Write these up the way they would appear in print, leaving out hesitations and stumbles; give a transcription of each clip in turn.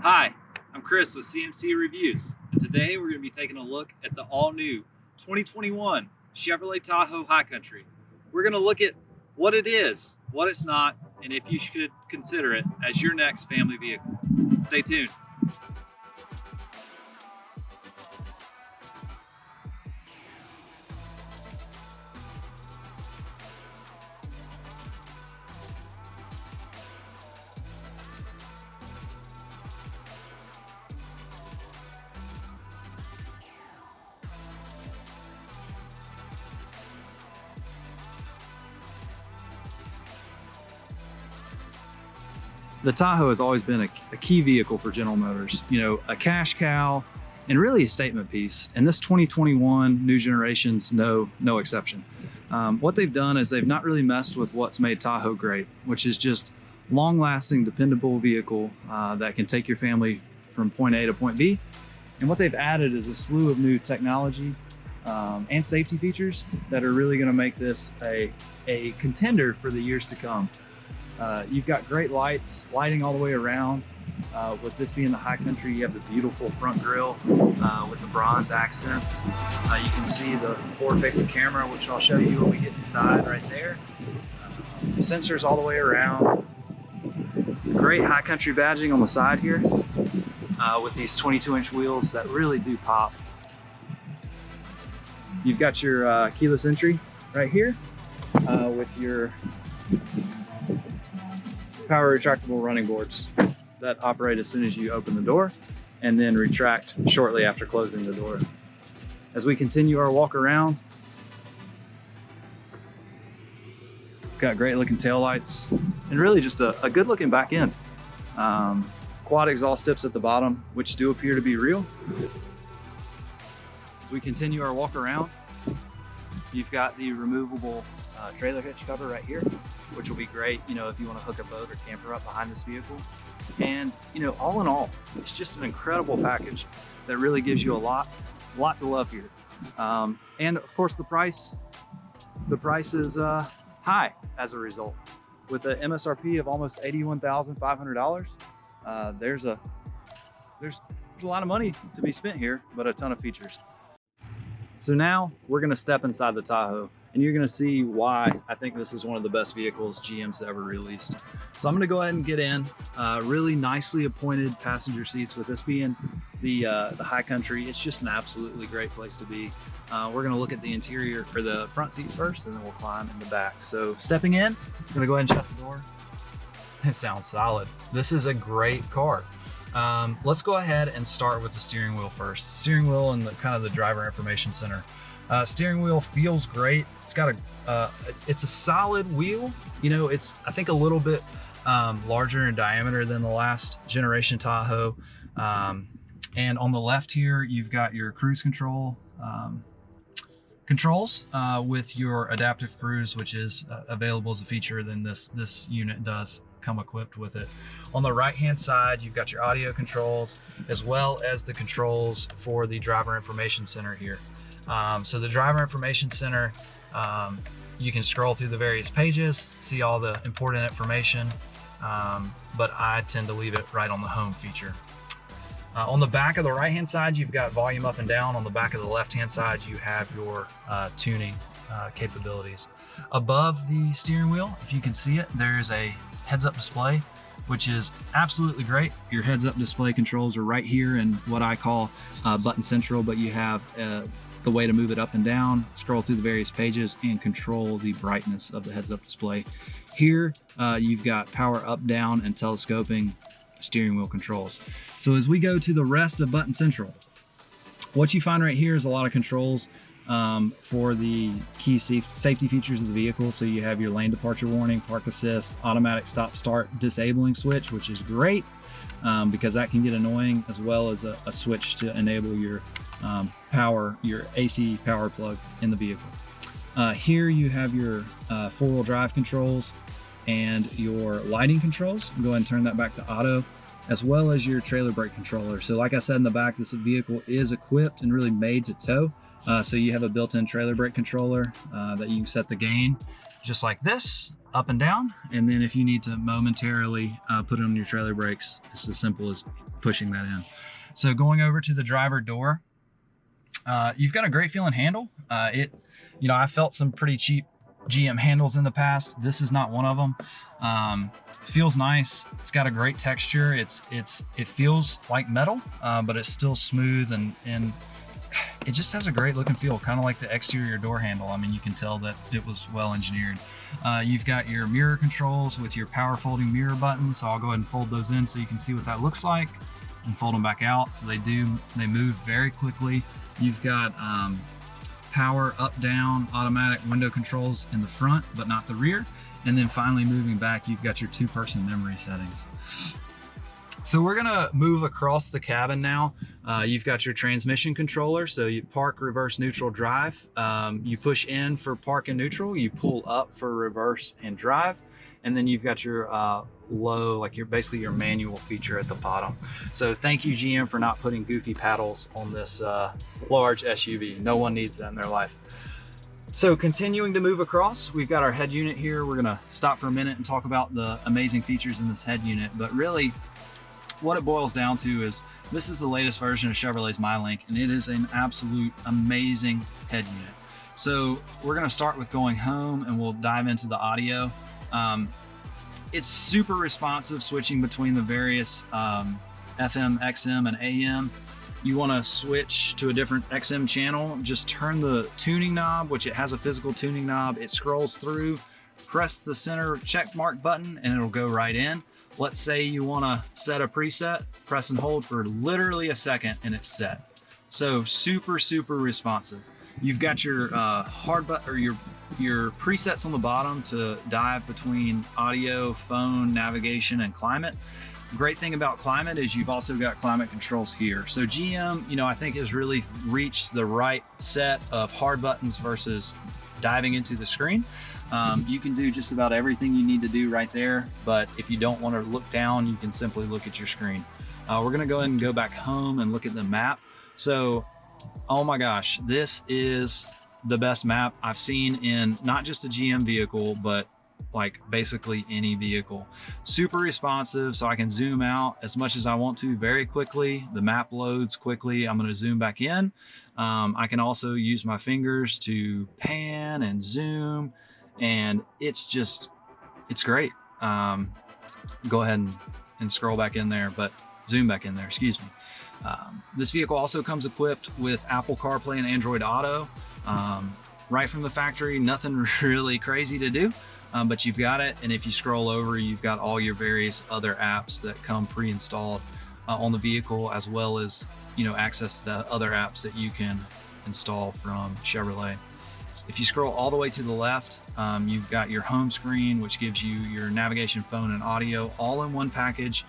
Hi, I'm Chris with CMC Reviews, and today we're going to be taking a look at the all-new 2021 Chevrolet Tahoe High Country. We're going to look at what it is, what it's not, and if you should consider it as your next family vehicle. Stay tuned. The Tahoe has always been a key vehicle for General Motors, you know, a cash cow and really a statement piece. And this 2021 new generation's no exception. What they've done is they've not really messed with what's made Tahoe great, which is just long-lasting, dependable vehicle that can take your family from point A to point B. And what they've added is a slew of new technology and safety features that are really going to make this a contender for the years to come. You've got great lighting all the way around. With this being the High Country, you have the beautiful front grille with the bronze accents. You can see the forward-facing camera, which I'll show you when we get inside right there. Sensors all the way around. Great High Country badging on the side here with these 22-inch wheels that really do pop. You've got your keyless entry right here with your power retractable running boards that operate as soon as you open the door and then retract shortly after closing the door. As we continue our walk around, got great looking taillights and really just a good looking back end. Quad exhaust tips at the bottom, which do appear to be real. As we continue our walk around, you've got the removable trailer hitch cover right here, which will be great, you know, if you want to hook a boat or camper up behind this vehicle. And, you know, all in all, it's just an incredible package that really gives you a lot to love here. And of course, the price is high as a result. With the MSRP of almost $81,500, there's a lot of money to be spent here, but a ton of features. So now we're going to step inside the Tahoe and you're going to see why I think this is one of the best vehicles GM's ever released. So I'm going to go ahead and get in. Really nicely appointed passenger seats. With this being the High Country, it's just an absolutely great place to be. We're going to look at the interior for the front seats first, and then we'll climb in the back. So stepping in, I'm going to go ahead and shut the door. It sounds solid. This is a great car. Let's go ahead and start with the steering wheel first. Steering wheel and kind of the driver information center. Steering wheel feels great. It's got it's a solid wheel. You know, it's, I think, a little bit larger in diameter than the last generation Tahoe. And on the left here, you've got your cruise control controls with your adaptive cruise, which is available as a feature. Then this unit does come equipped with it. On the right hand side, you've got your audio controls as well as the controls for the driver information center here. So the driver information center, you can scroll through the various pages, see all the important information, but I tend to leave it right on the home feature. On the back of the right hand side, you've got volume up and down. On the back of the left hand side, you have your tuning capabilities. Above the steering wheel, if you can see it, there's a heads-up display, which is absolutely great. Your heads-up display controls are right here in what I call button central, but you have the way to move it up and down, scroll through the various pages, and control the brightness of the heads-up display. Here, you've got power up, down, and telescoping steering wheel controls. So as we go to the rest of button central, what you find right here is a lot of controls for the key safety features of the vehicle. So you have your lane departure warning, park assist, automatic stop start disabling switch, which is great because that can get annoying, as well as a switch to enable your your AC power plug in the vehicle. Here you have your four-wheel drive controls and your lighting controls. Go ahead and turn that back to auto, as well as your trailer brake controller. So like I said in the back, this vehicle is equipped and really made to tow. So you have a built-in trailer brake controller that you can set the gain just like this, up and down. And then if you need to momentarily put it on your trailer brakes, it's as simple as pushing that in. So going over to the driver door, you've got a great feeling handle. You know, I felt some pretty cheap GM handles in the past. This is not one of them. It feels nice. It's got a great texture. It feels like metal, but it's still smooth, and it just has a great look and feel, kind of like the exterior door handle. I mean, you can tell that it was well engineered. You've got your mirror controls with your power folding mirror buttons. So I'll go ahead and fold those in so you can see what that looks like, and fold them back out. So they move very quickly. You've got power up, down, automatic window controls in the front, but not the rear. And then finally moving back, you've got your 2-person memory settings. So we're gonna move across the cabin now. You've got your transmission controller. So you park, reverse, neutral, drive. You push in for park and neutral. You pull up for reverse and drive. And then you've got your low, like basically your manual feature at the bottom. So thank you, GM, for not putting goofy paddles on this large SUV. No one needs that in their life. So continuing to move across, we've got our head unit here. We're gonna stop for a minute and talk about the amazing features in this head unit. But really, what it boils down to is this is the latest version of Chevrolet's MyLink, and it is an absolute amazing head unit. So we're gonna start with going home, and we'll dive into the audio. It's super responsive, switching between the various FM, XM, and AM. You want to switch to a different XM channel, just turn the tuning knob, which it has a physical tuning knob. It scrolls through, press the center check mark button, and it'll go right in. Let's say you want to set a preset, press and hold for literally a second, and it's set. So super, super responsive. You've got your hard button, or your presets on the bottom to dive between audio, phone, navigation, and climate. Great thing about climate is you've also got climate controls here. So GM, you know, I think has really reached the right set of hard buttons versus diving into the screen. You can do just about everything you need to do right there, but if you don't want to look down, you can simply look at your screen. We're gonna go ahead and go back home and look at the map. So, oh my gosh, this is the best map I've seen in not just a GM vehicle, but like basically any vehicle. Super responsive, so I can zoom out as much as I want to very quickly. The map loads quickly. I'm going to zoom back in. I can also use my fingers to pan and zoom, and it's great. Go ahead and scroll back in there, but zoom back in there, excuse me. This vehicle also comes equipped with Apple CarPlay and Android Auto. Right from the factory, nothing really crazy to do. But you've got it, and if you scroll over, you've got all your various other apps that come pre-installed on the vehicle, as well as, you know, access to the other apps that you can install from Chevrolet. If you scroll all the way to the left, you've got your home screen, which gives you your navigation, phone, and audio all in one package.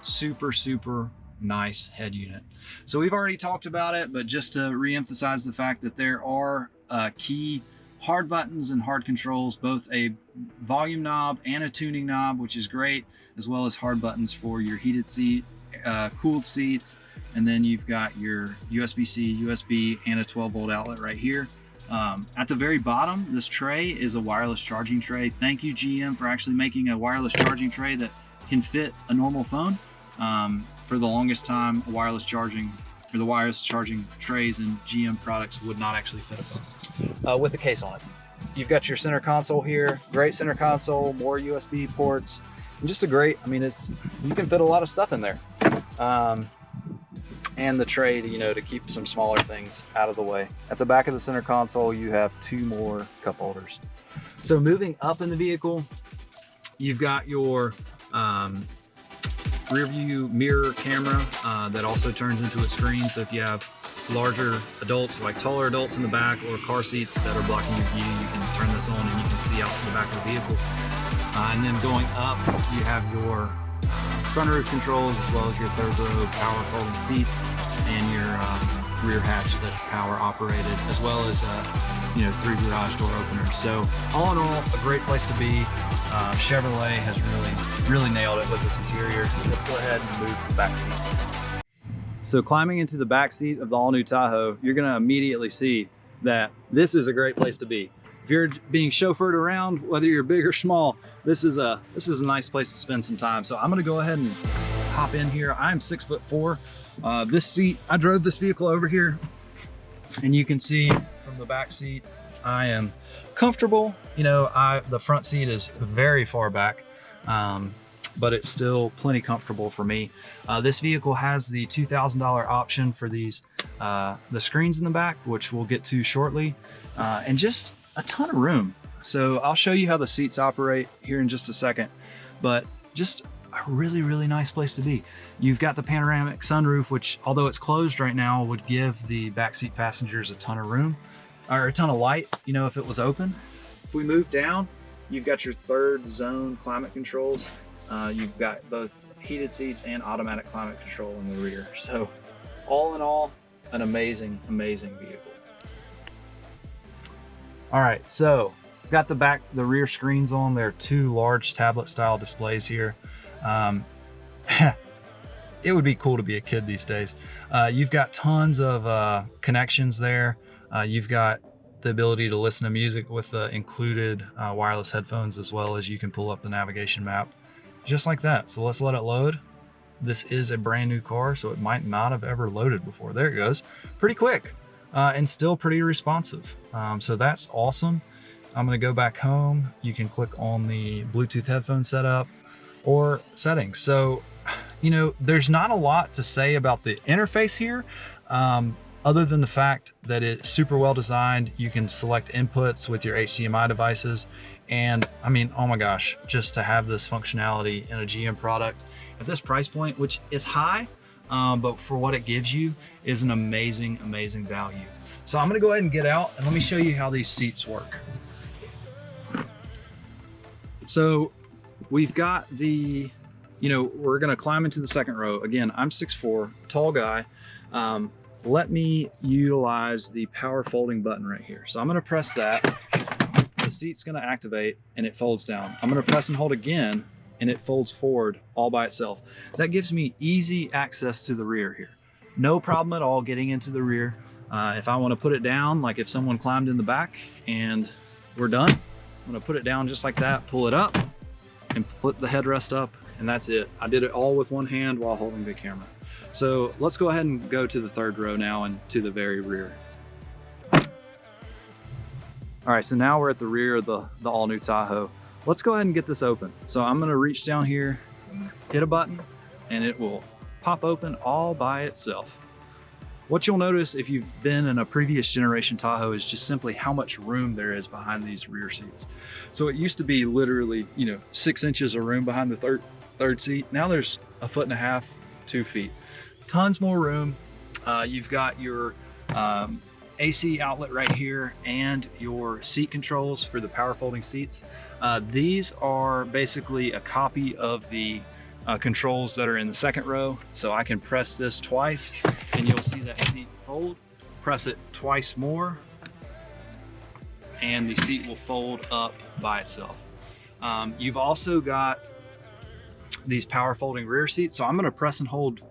Super, super nice head unit. So we've already talked about it, but just to re-emphasize the fact that there are key hard buttons and hard controls, both a volume knob and a tuning knob, which is great, as well as hard buttons for your heated seat, cooled seats, and then you've got your USB-C, USB, and a 12-volt outlet right here. At the very bottom, this tray is a wireless charging tray. Thank you, GM, for actually making a wireless charging tray that can fit a normal phone. For the longest time, the wireless charging trays in GM products would not actually fit a phone. With a case on it. You've got your center console here, great center console, more USB ports, and just a great, I mean, you can fit a lot of stuff in there. And the tray to, you know, to keep some smaller things out of the way. At the back of the center console, you have 2 more cup holders. So moving up in the vehicle, you've got your rear view mirror camera that also turns into a screen. So if you have larger adults, like taller adults in the back, or car seats that are blocking your view, you can turn this on and you can see out to the back of the vehicle. And then going up, you have your sunroof controls, as well as your third row power folding seats, and your rear hatch that's power operated, as well as 3 garage door openers. So all in all, a great place to be. Chevrolet has really nailed it with this interior. Let's go ahead and move to the back seat. So climbing into the back seat of the all-new Tahoe, you're gonna immediately see that this is a great place to be. If you're being chauffeured around, whether you're big or small, this is a nice place to spend some time. So I'm gonna go ahead and hop in here. I'm 6'4". This seat, I drove this vehicle over here, and you can see from the back seat, I am comfortable. You know, the front seat is very far back, but it's still plenty comfortable for me. This vehicle has the $2,000 option for these, the screens in the back, which we'll get to shortly, and just a ton of room. So I'll show you how the seats operate here in just a second, but just a really, really nice place to be. You've got the panoramic sunroof, which, although it's closed right now, would give the backseat passengers a ton of room, or a ton of light, you know, if it was open. If we move down, you've got your third zone climate controls. You've got both heated seats and automatic climate control in the rear. So all in all, an amazing, amazing vehicle. All right, so got the rear screens on. There are two large tablet style displays here. It would be cool to be a kid these days. You've got tons of connections there. You've got the ability to listen to music with the included wireless headphones, as well as you can pull up the navigation map just like that. So let's let it load. This is a brand new car, so it might not have ever loaded before. There it goes. Pretty quick and still pretty responsive. So that's awesome. I'm gonna go back home. You can click on the Bluetooth headphone setup or settings. So, you know, there's not a lot to say about the interface here, other than the fact that it's super well designed. You can select inputs with your HDMI devices. And I mean, oh my gosh, just to have this functionality in a GM product at this price point, which is high, but for what it gives you is an amazing, amazing value. So I'm gonna go ahead and get out and let me show you how these seats work. So we've got the, you know, we're gonna climb into the second row. Again, I'm 6'4", tall guy. Let me utilize the power folding button right here. So I'm gonna press that. The seat's gonna activate and it folds down. I'm gonna press and hold again and it folds forward all by itself. That gives me easy access to the rear here. No problem at all getting into the rear. If I wanna put it down, like if someone climbed in the back and we're done, I'm gonna put it down just like that, pull it up and flip the headrest up, and that's it. I did it all with one hand while holding the camera. So let's go ahead and go to the third row now and to the very rear. All right, so now we're at the rear of the all-new Tahoe. Let's go ahead and get this open. So I'm gonna reach down here, hit a button, and it will pop open all by itself. What you'll notice if you've been in a previous generation Tahoe is just simply how much room there is behind these rear seats. So it used to be literally, you know, 6 inches of room behind the third seat. Now there's 1.5 feet, 2 feet. Tons more room. You've got your AC outlet right here and your seat controls for the power folding seats. These are basically a copy of the controls that are in the second row. So I can press this twice and you'll see that seat fold. Press it twice more and the seat will fold up by itself. You've also got these power folding rear seats. So I'm gonna press and hold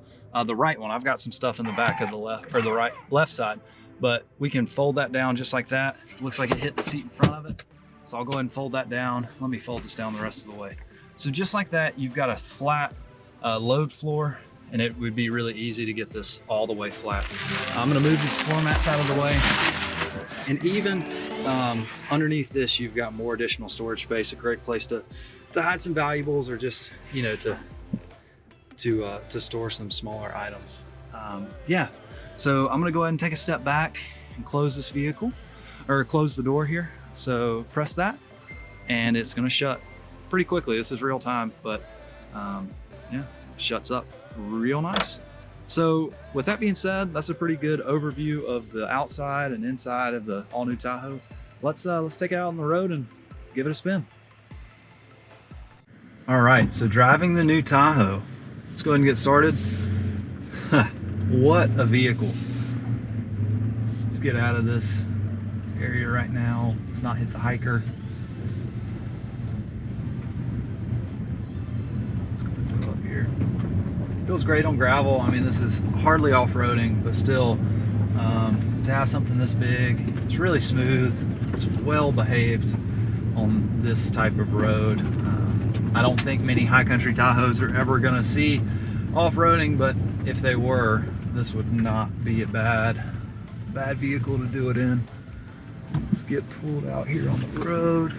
the right one. I've got some stuff in the back of the left, or the left side, but we can fold that down just like that. It looks like it hit the seat in front of it. So I'll go ahead and fold that down. Let me fold this down the rest of the way. So just like that, you've got a flat load floor, and it would be really easy to get this all the way flat. I'm gonna move these floor mats out of the way. And even underneath this, you've got more additional storage space, a great place to hide some valuables, or just, you know, to store some smaller items. Yeah, so I'm gonna go ahead and take a step back and close this vehicle, or close the door here. So press that and it's gonna shut pretty quickly. This is real time, but yeah, shuts up real nice. So with that being said, that's a pretty good overview of the outside and inside of the all-new Tahoe. Let's take it out on the road and give it a spin. All right, so driving the new Tahoe. Let's go ahead and get started. What a vehicle. Let's get out of this area right now. Let's not hit the hiker. Let's go up here. Feels great on gravel. I mean, this is hardly off-roading, but still, to have something this big, it's really smooth. It's well behaved on this type of road. I don't think many high country Tahoes are ever gonna see off-roading, but if they were, this would not be a bad vehicle to do it in. Let's get pulled out here on the road.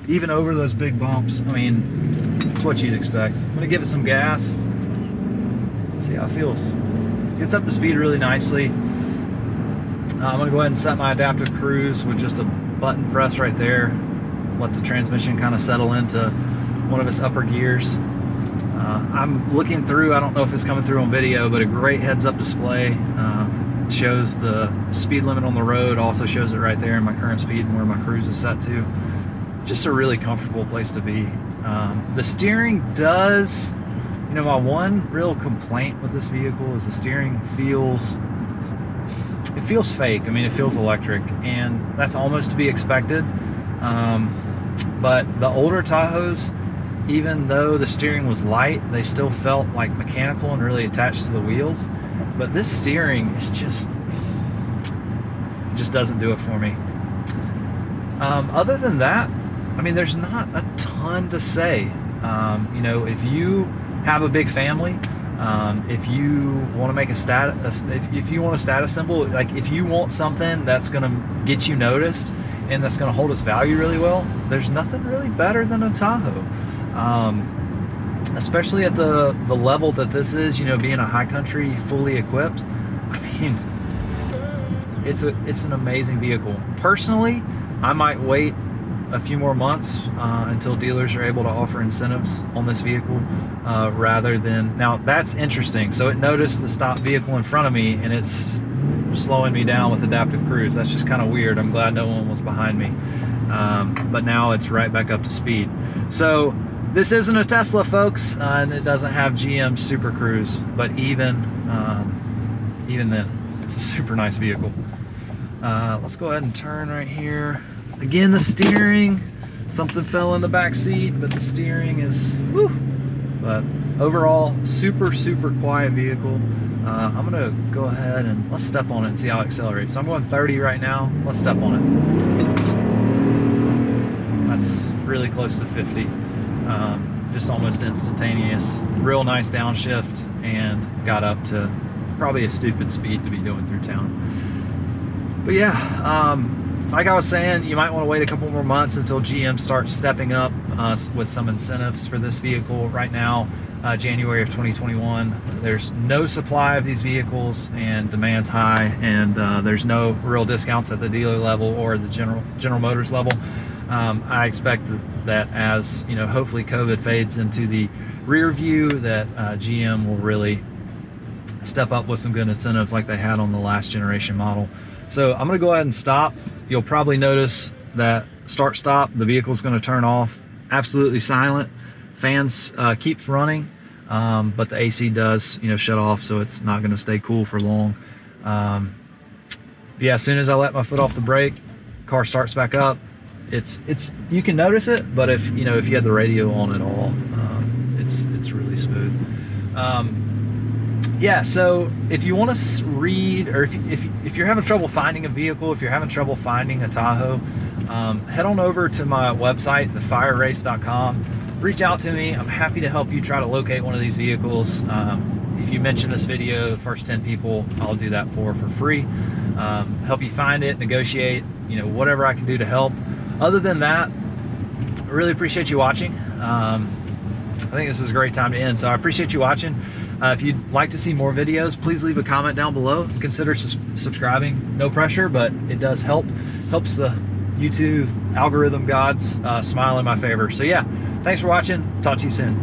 Even over those big bumps, I mean, it's what you'd expect. I'm gonna give it some gas. Let's see how it feels. Gets up to speed really nicely. I'm gonna go ahead and set my adaptive cruise with just a button press right there. Let the transmission kind of settle into one of its upper gears. I'm looking through, I don't know if it's coming through on video, but a great heads-up display. Shows the speed limit on the road, also shows it right there in my current speed and where my cruise is set to. Just a really comfortable place to be. The steering does, you know, my one real complaint with this vehicle is the steering feels fake. I mean, it feels electric, and that's almost to be expected. But the older Tahoes, even though the steering was light, they still felt like mechanical and really attached to the wheels. But this steering is just doesn't do it for me. Other than that, I mean, there's not a ton to say. You know, if you have a big family, if you want to make a status, if you want a status symbol, like if you want something that's going to get you noticed and that's going to hold its value really well, there's nothing really better than a Tahoe. Especially at the level that this is, you know, being a high country fully equipped. I mean, it's an amazing vehicle. Personally, I might wait a few more months until dealers are able to offer incentives on this vehicle rather than, now that's interesting. So it noticed the stopped vehicle in front of me and it's slowing me down with adaptive cruise. That's just kind of weird. I'm glad no one was behind me. But now it's right back up to speed. So this isn't a Tesla, folks, and it doesn't have GM Super Cruise, but even then, it's a super nice vehicle. Let's go ahead and turn right here. Again, the steering, something fell in the back seat, but the steering is, whew. But overall, super quiet vehicle. I'm gonna go ahead and let's step on it and see how it accelerates. So I'm going 30 right now. Let's step on it. That's really close to 50. Just almost instantaneous. Real nice downshift and got up to probably a stupid speed to be doing through town. But yeah, like I was saying, you might want to wait a couple more months until GM starts stepping up with some incentives for this vehicle. Right now, January of 2021, there's no supply of these vehicles and demand's high, and there's no real discounts at the dealer level or the General Motors level. I expect that as, you know, hopefully COVID fades into the rear view, that GM will really step up with some good incentives like they had on the last generation model. So I'm going to go ahead and stop. You'll probably notice that start stop, the vehicle's going to turn off, absolutely silent. Fans keeps running, but the AC does, you know, shut off, so it's not going to stay cool for long. Yeah, as soon as I let my foot off the brake, car starts back up. It's you can notice it, but if you had the radio on at all, it's really smooth. Yeah, so if you want to read, or if you're having trouble finding a vehicle, if you're having trouble finding a Tahoe, head on over to my website, thefirerace.com. Reach out to me. I'm happy to help you try to locate one of these vehicles. If you mention this video, the first 10 people, I'll do that for free. Help you find it, negotiate, whatever I can do to help. Other than that, I really appreciate you watching. I think this is a great time to end, so I appreciate you watching. If you'd like to see more videos, please leave a comment down below. Consider subscribing. No pressure, but it does help. Helps the YouTube algorithm gods smile in my favor. So yeah, thanks for watching. Talk to you soon.